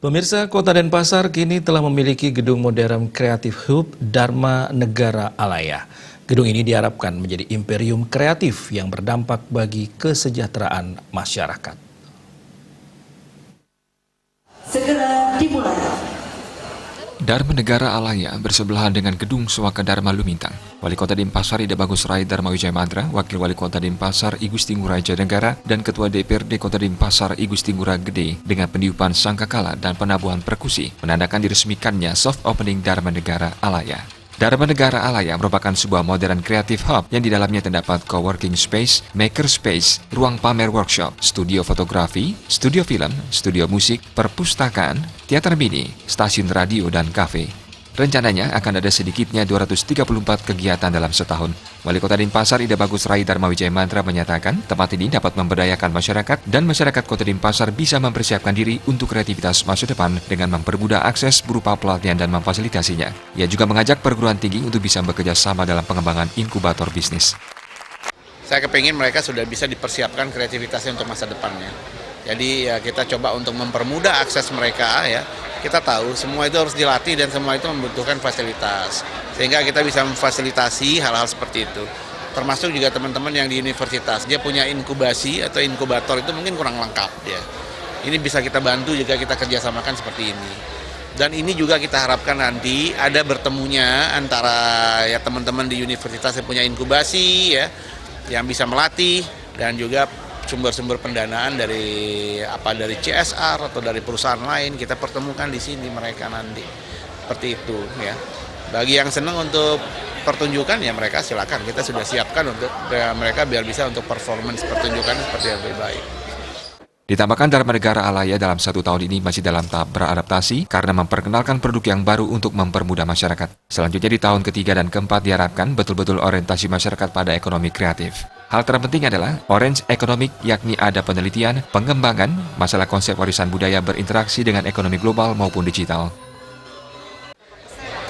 Pemirsa, Kota Denpasar kini telah memiliki gedung modern Creative Hub Dharma Negara Alaya. Gedung ini diharapkan menjadi imperium kreatif yang berdampak bagi kesejahteraan masyarakat. Segera dimulai. Dharma Negara Alaya bersebelahan dengan Gedung Sewaka Dharma Lumintang. Wali Kota Denpasar Ida Bagus Rai Dharma Wijaya Madra, Wakil Wali Kota Denpasar I Gusti Ngurah Jayanegara, dan Ketua DPRD Kota Denpasar I Gusti Ngurah Gede dengan peniupan sangkakala dan penabuhan perkusi menandakan diresmikannya soft opening Dharma Negara Alaya. Dharma Negara Alaya merupakan sebuah modern creative hub yang di dalamnya terdapat coworking space, maker space, ruang pamer workshop, studio fotografi, studio film, studio musik, perpustakaan, teater mini, stasiun radio, dan kafe. Rencananya akan ada sedikitnya 234 kegiatan dalam setahun. Wali Kota Denpasar Ida Bagus Rai Dharma Wijaya Madra menyatakan tempat ini dapat memberdayakan masyarakat dan masyarakat Kota Denpasar bisa mempersiapkan diri untuk kreativitas masa depan dengan mempermudah akses berupa pelatihan dan memfasilitasinya. Ia juga mengajak perguruan tinggi untuk bisa bekerja sama dalam pengembangan inkubator bisnis. Saya kepingin mereka sudah bisa dipersiapkan kreativitasnya untuk masa depannya. Jadi ya kita coba untuk mempermudah akses mereka ya. Kita tahu semua itu harus dilatih dan semua itu membutuhkan fasilitas. Sehingga kita bisa memfasilitasi hal-hal seperti itu. Termasuk juga teman-teman yang di universitas, dia punya inkubasi atau inkubator itu mungkin kurang lengkap ya. Ini bisa kita bantu juga kita kerjasamakan seperti ini. Dan ini juga kita harapkan nanti ada bertemunya antara ya teman-teman di universitas yang punya inkubasi ya, yang bisa melatih dan juga sumber-sumber pendanaan dari CSR atau dari perusahaan lain kita pertemukan di sini mereka nanti seperti itu ya. Bagi yang senang untuk pertunjukan ya mereka silakan, kita sudah siapkan untuk mereka biar bisa untuk performance pertunjukan seperti yang lebih baik. Ditambahkan Dharma Negara Alaya dalam 1 tahun ini masih dalam tahap beradaptasi karena memperkenalkan produk yang baru untuk mempermudah masyarakat. Selanjutnya di tahun ketiga dan keempat diharapkan betul-betul orientasi masyarakat pada ekonomi kreatif. Hal terpenting adalah orange economic, yakni ada penelitian, pengembangan, masalah konsep warisan budaya berinteraksi dengan ekonomi global maupun digital.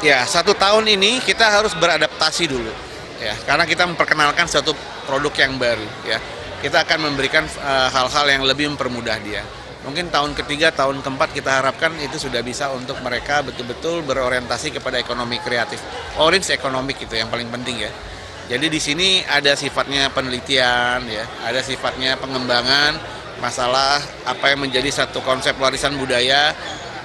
Ya, 1 tahun ini kita harus beradaptasi dulu, ya, karena kita memperkenalkan suatu produk yang baru, ya. Kita akan memberikan hal-hal yang lebih mempermudah dia. Mungkin tahun ketiga, tahun keempat kita harapkan itu sudah bisa untuk mereka betul-betul berorientasi kepada ekonomi kreatif. Orange economic itu yang paling penting ya. Jadi di sini ada sifatnya penelitian, ya, ada sifatnya pengembangan masalah apa yang menjadi satu konsep warisan budaya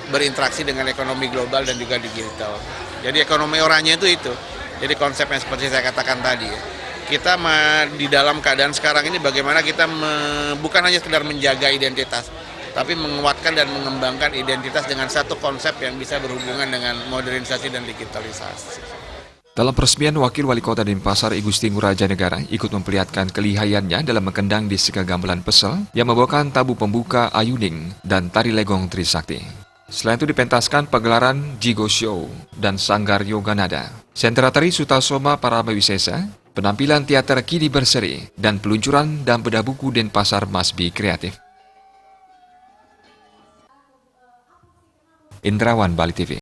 berinteraksi dengan ekonomi global dan juga digital. Jadi ekonomi oranye itu. Jadi konsepnya seperti saya katakan tadi. Ya. Kita di dalam keadaan sekarang ini bagaimana kita bukan hanya sekedar menjaga identitas, tapi menguatkan dan mengembangkan identitas dengan satu konsep yang bisa berhubungan dengan modernisasi dan digitalisasi. Dalam peresmian, Wakil Wali Kota Denpasar I Gusti Ngurah Jayanegara ikut memperlihatkan kelihayannya dalam mengkendang di Seka Gamelan Pesel yang membawakan tabu pembuka Ayuning dan tari legong Trisakti. Selain itu dipentaskan pegelaran Jigo Show dan Sanggar Yoga Nada, sentra tari Sutasoma Paramawisesa, penampilan teater Kini Berseri, dan peluncuran dan bedah buku Denpasar Masbi Kreatif. Indrawan, Bali TV.